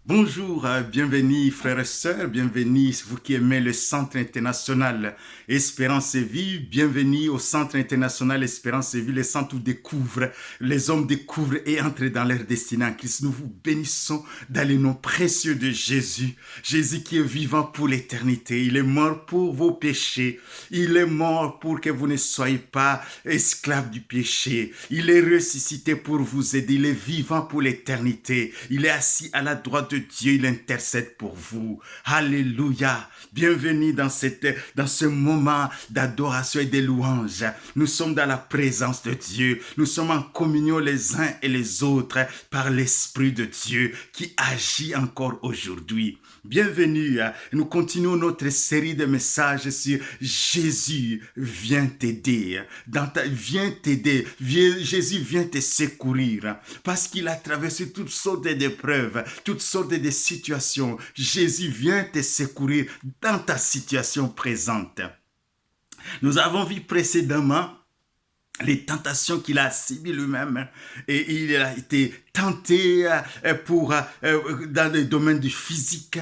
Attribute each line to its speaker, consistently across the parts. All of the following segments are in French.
Speaker 1: Bonjour, bienvenue frères et sœurs, bienvenue vous qui aimez le Centre international Espérance et Vie, bienvenue au Centre international Espérance et Vie, le centre où les hommes découvrent et entrent dans leur destinée en Christ. Nous vous bénissons dans le nom précieux de Jésus, Jésus qui est vivant pour l'éternité. Il est mort pour vos péchés, il est mort pour que vous ne soyez pas esclaves du péché, il est ressuscité pour vous aider, il est vivant pour l'éternité, il est assis à la droite de Dieu, il intercède pour vous. Alléluia. Bienvenue dans ce moment d'adoration et de louange. Nous sommes dans la présence de Dieu. Nous sommes en communion les uns et les autres par l'Esprit de Dieu qui agit encore aujourd'hui. Bienvenue. Nous continuons notre série de messages sur Jésus vient t'aider. Vient t'aider. Jésus vient te secourir. Parce qu'il a traversé toutes sortes d'épreuves, toutes sortes de situations. Jésus vient te secourir dans ta situation présente. Nous avons vu précédemment les tentations qu'il a subies lui-même et il a été tenté dans les domaines du physique,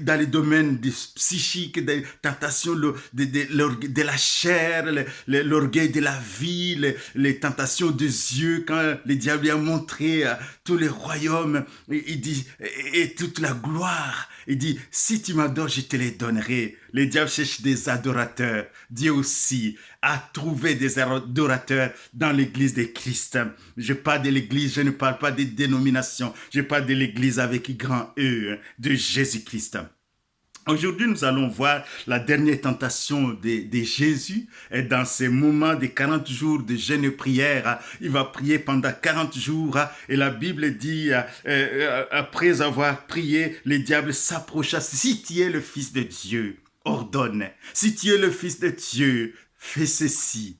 Speaker 1: dans les domaines du psychique, des tentations de la chair, l'orgueil de la vie, les tentations des yeux, quand le diable lui a montré tous les royaumes, il dit, et toute la gloire. Il dit, si tu m'adores, je te les donnerai. Le diable cherche des adorateurs. Dieu aussi a trouvé des adorateurs dans l'église de Christ. Je parle de l'église, je ne parle pas des dénominations. Je parle de l'église avec grand E, de Jésus-Christ. Aujourd'hui, nous allons voir la dernière tentation de Jésus. Et dans ces moments de 40 jours de jeûne et prière, il va prier pendant 40 jours. Et la Bible dit, après avoir prié, le diable s'approcha. Si tu es le Fils de Dieu, ordonne. Si tu es le Fils de Dieu, fais ceci.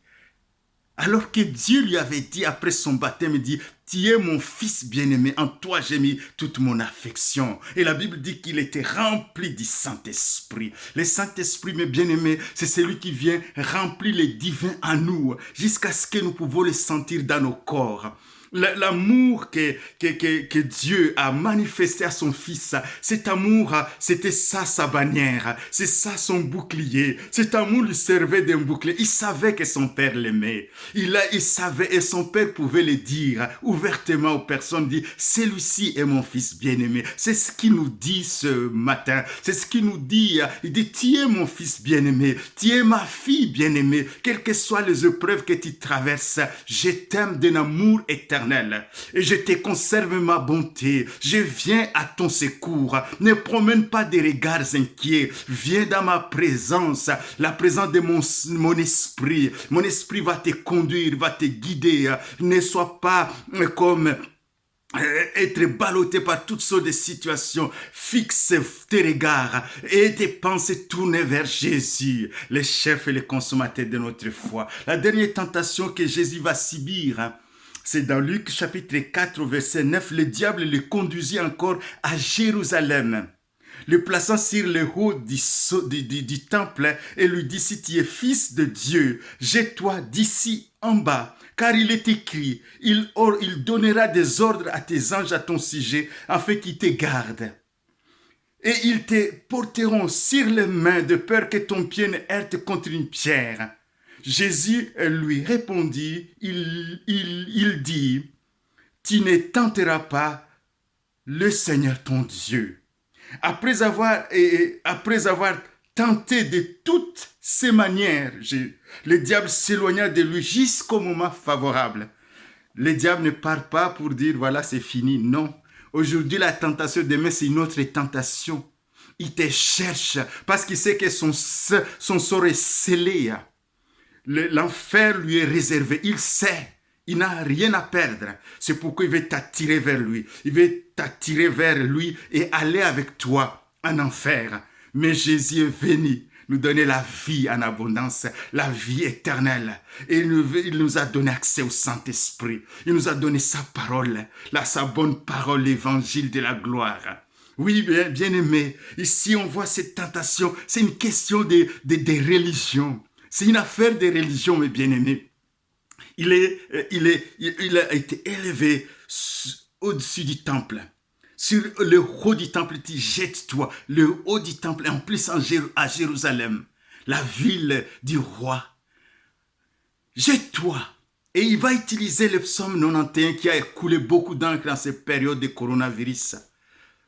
Speaker 1: Alors que Dieu lui avait dit après son baptême, il dit, tu es mon fils bien-aimé, en toi j'ai mis toute mon affection. Et la Bible dit qu'il était rempli du Saint-Esprit. Le Saint-Esprit, mes bien-aimés, c'est celui qui vient remplir les divins en nous, jusqu'à ce que nous pouvons le sentir dans nos corps. L'amour que Dieu a manifesté à son fils, cet amour, c'était ça sa bannière, c'est ça son bouclier. Cet amour lui servait d'un bouclier. Il savait que son père l'aimait. Il savait et son père pouvait le dire ouvertement aux personnes, dit, celui-ci est mon fils bien-aimé. C'est ce qu'il nous dit ce matin. C'est ce qu'il nous dit. Il dit, tu es mon fils bien-aimé. Tu es ma fille bien-aimée. Quelles que soient les épreuves que tu traverses, je t'aime d'un amour éternel. Et je te conserve ma bonté. Je viens à ton secours. Ne promène pas des regards inquiets. Viens dans ma présence, la présence de mon esprit. Mon esprit va te conduire, va te guider. Ne sois pas comme être ballotté par toutes sortes de situations. Fixe tes regards et tes pensées tournées vers Jésus, le chef et le consommateur de notre foi. La dernière tentation que Jésus va subir, c'est dans Luc chapitre 4, verset 9, le diable le conduisit encore à Jérusalem, le plaçant sur le haut du temple et lui dit, si tu es fils de Dieu, jette-toi d'ici en bas, car il est écrit, il donnera des ordres à tes anges à ton sujet, afin qu'ils te gardent. Et ils te porteront sur les mains de peur que ton pied ne heurte contre une pierre. Jésus lui répondit, il dit, tu ne tenteras pas le Seigneur ton Dieu. Après avoir tenté de toutes ces manières, le diable s'éloigna de lui jusqu'au moment favorable. Le diable ne part pas pour dire, voilà, c'est fini. Non. Aujourd'hui, la tentation, demain, c'est une autre tentation. Il te cherche parce qu'il sait que son sort est scellé. L'enfer lui est réservé. Il sait. Il n'a rien à perdre. C'est pourquoi il veut t'attirer vers lui. Il veut t'attirer vers lui et aller avec toi en enfer. Mais Jésus est venu nous donner la vie en abondance, la vie éternelle. Et il nous a donné accès au Saint-Esprit. Il nous a donné sa parole, sa bonne parole, l'évangile de la gloire. Oui, bien aimé, ici on voit cette tentation. C'est une question de religion. C'est une affaire de religion, mes bien-aimés. Il a été élevé au-dessus du temple. sur le haut du temple, il dit, jette-toi, le haut du temple, en plus à Jérusalem, la ville du roi. Jette-toi. Et il va utiliser le psaume 91 qui a coulé beaucoup d'encre dans cette période de coronavirus.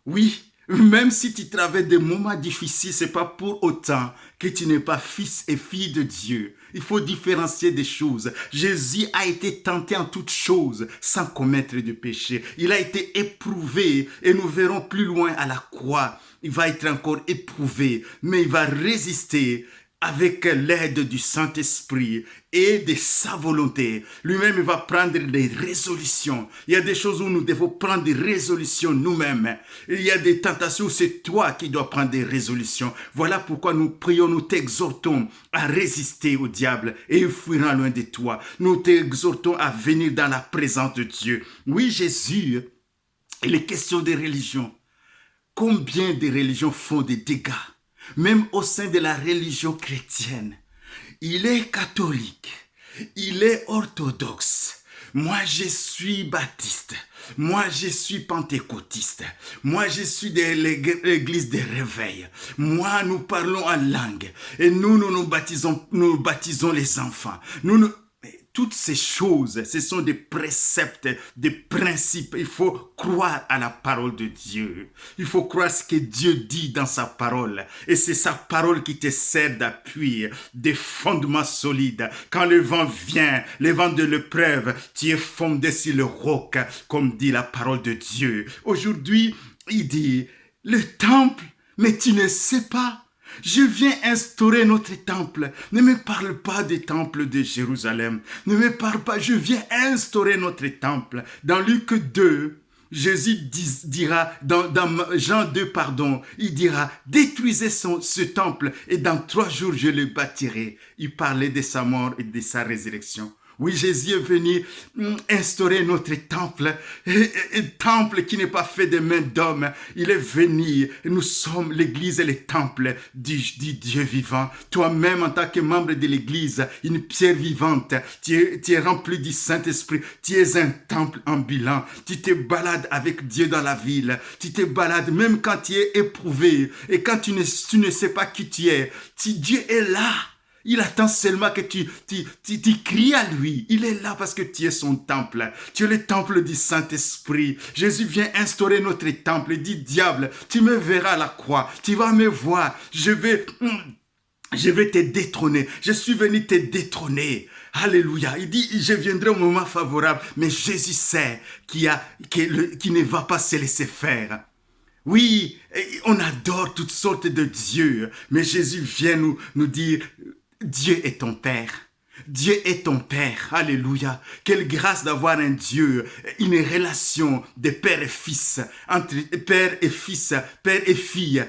Speaker 1: Oui, même si tu traverses des moments difficiles, ce n'est pas pour autant que tu n'es pas fils et fille de Dieu. Il faut différencier des choses. Jésus a été tenté en toutes choses sans commettre de péché. Il a été éprouvé et nous verrons plus loin à la croix. Il va être encore éprouvé, mais il va résister avec l'aide du Saint-Esprit et de sa volonté. Lui-même, il va prendre des résolutions. Il y a des choses où nous devons prendre des résolutions nous-mêmes. Il y a des tentations où c'est toi qui dois prendre des résolutions. Voilà pourquoi nous prions, nous t'exhortons à résister au diable et il fuira loin de toi. Nous t'exhortons à venir dans la présence de Dieu. Oui, Jésus, il est question de religion. Combien de religions font des dégâts? Même au sein de la religion chrétienne, il est catholique, il est orthodoxe. Moi, je suis baptiste. Moi, je suis pentecôtiste. Moi, je suis de l'église des réveils. Moi, nous parlons en langue. Et nous baptisons les enfants. Toutes ces choses, ce sont des préceptes, des principes. Il faut croire à la parole de Dieu. Il faut croire ce que Dieu dit dans sa parole. Et c'est sa parole qui te sert d'appui, des fondements solides. Quand le vent vient, le vent de l'épreuve, tu es fondé sur le roc, comme dit la parole de Dieu. Aujourd'hui, il dit, le temple, mais tu ne sais pas. Je viens instaurer notre temple. Ne me parle pas des temples de Jérusalem. Ne me parle pas. Je viens instaurer notre temple. Dans Luc 2, Jésus dira, dans Jean 2, il dira, détruisez ce temple et dans 3 jours je le bâtirai. Il parlait de sa mort et de sa résurrection. Oui, Jésus est venu instaurer notre temple, un temple qui n'est pas fait de mains d'hommes. Il est venu, nous sommes l'église et le temple du Dieu vivant. Toi-même, en tant que membre de l'église, une pierre vivante, tu es rempli du Saint-Esprit, tu es un temple ambulant. Tu te balades avec Dieu dans la ville, tu te balades même quand tu es éprouvé et quand tu ne sais pas qui tu es. Dieu est là. Il attend seulement que tu cries à lui. Il est là parce que tu es son temple. Tu es le temple du Saint-Esprit. Jésus vient instaurer notre temple. Il dit, diable, tu me verras à la croix. Tu vas me voir. Je vais te détrôner. Je suis venu te détrôner. Alléluia. Il dit, je viendrai au moment favorable. Mais Jésus sait qui ne va pas se laisser faire. Oui, on adore toutes sortes de dieux. Mais Jésus vient nous dire, Dieu est ton Père. Dieu est ton Père. Alléluia. Quelle grâce d'avoir un Dieu, une relation de père et fils, entre père et fils, père et fille.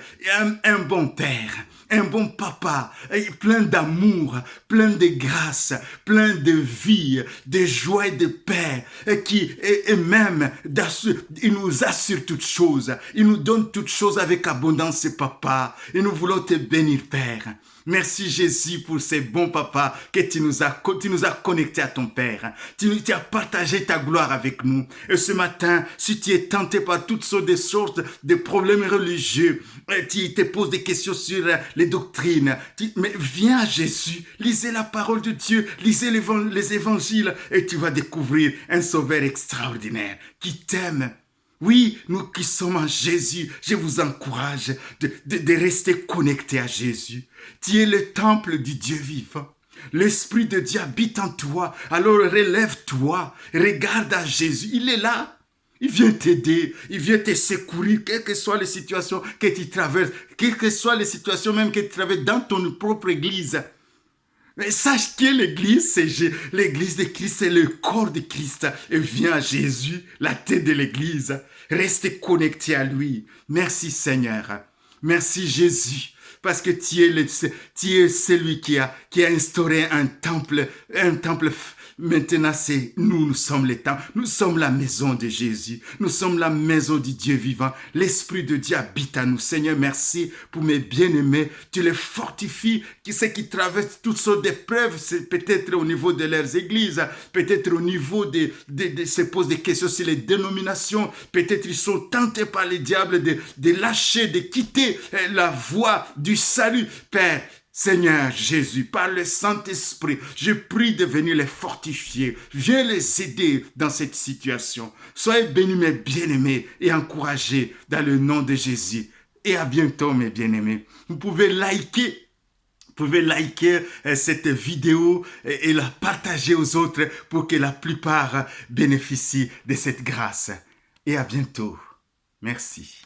Speaker 1: Un bon Père, un bon Papa, plein d'amour, plein de grâce, plein de vie, de joie et de paix, et même, il nous assure toutes choses. Il nous donne toutes choses avec abondance, Papa. Et nous voulons te bénir, Père. Merci Jésus pour ces bons papas que tu nous as connectés à ton Père. Tu as partagé ta gloire avec nous. Et ce matin, si tu es tenté par toutes sortes de problèmes religieux, tu te poses des questions sur les doctrines, mais viens à Jésus, lisez la parole de Dieu, lisez les évangiles et tu vas découvrir un sauveur extraordinaire qui t'aime. Oui, nous qui sommes en Jésus, je vous encourage de rester connectés à Jésus. Tu es le temple du Dieu vivant. L'Esprit de Dieu habite en toi. Alors relève-toi, regarde à Jésus. Il est là. Il vient t'aider, il vient te secourir, quelles que soient les situations que tu traverses, quelles que soient les situations même que tu traverses dans ton propre église. Mais sache que l'église de Christ, c'est le corps de Christ. Et viens à Jésus, la tête de l'église. Reste connecté à lui. Merci Seigneur. Merci Jésus. Parce que tu es celui qui a instauré un temple Maintenant, c'est nous, nous sommes les temps. Nous sommes la maison de Jésus. Nous sommes la maison du Dieu vivant. L'Esprit de Dieu habite à nous. Seigneur, merci pour mes bien-aimés. Tu les fortifies. Ceux qui traversent toutes sortes d'épreuves, c'est peut-être au niveau de leurs églises, peut-être au niveau se posent des questions sur les dénominations. Peut-être ils sont tentés par les diables de lâcher, de quitter la voie du salut. Père, Seigneur Jésus, par le Saint-Esprit, je prie de venir les fortifier. Viens les aider dans cette situation. Soyez bénis, mes bien-aimés, et encouragés dans le nom de Jésus. Et à bientôt, mes bien-aimés. Vous pouvez liker cette vidéo et la partager aux autres pour que la plupart bénéficient de cette grâce. Et à bientôt. Merci.